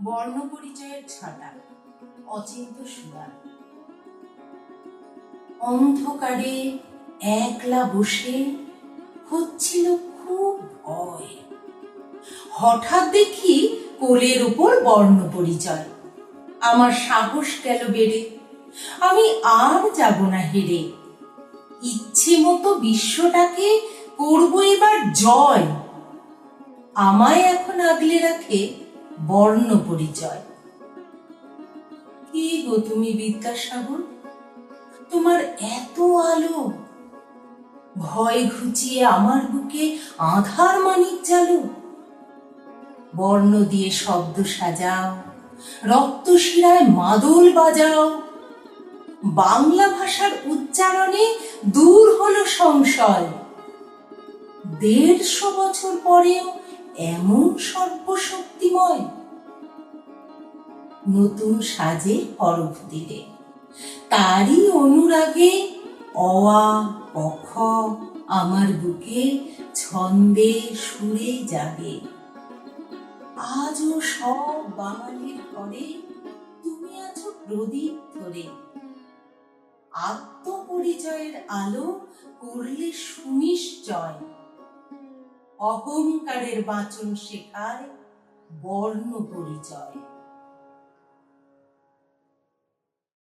বর্ণ পরিচয়ের ছটা অচিন্ত সুরা। অন্ধকারে একলা বসে হচ্ছিল খুব ভয়। হঠাৎ দেখি কোলের উপর বর্ণ পরিচয়। আমার সাহস গেল বেড়ে, আমি আর যাব না হেরে। ইচ্ছে মতো বিশ্বটাকে করব এবার জয়। আমায় এখন আগলে রাখে বর্ণ পরিচয়। কি গো তুমি বিদ্যাসাগর, তোমার এত আলো, ভয় ঘুচিয়ে আমার বুকে আধার মানিক জালো। বর্ণ দিয়ে শব্দ সাজাও, রক্ত শিরায় মাদল বাজাও। বাংলা ভাষার উচ্চারণে দূর হলো সংশয়। ১৫০ বছর পরেও এমন সর্বশক্তিময়। নতুন সাজে হরফ দিলে, তারই অনুরাগে অ আ ক খ আমার বুকে ছন্দে সুরে জাগে। আজও সব বাঙালির ঘরে তুমি আছো প্রদীপ ধরে। আত্মপরিচয়ের আলো করলে সুনিশ্চয়। অহংকারের বাঁচন শেখায় বর্ণ পরিচয়।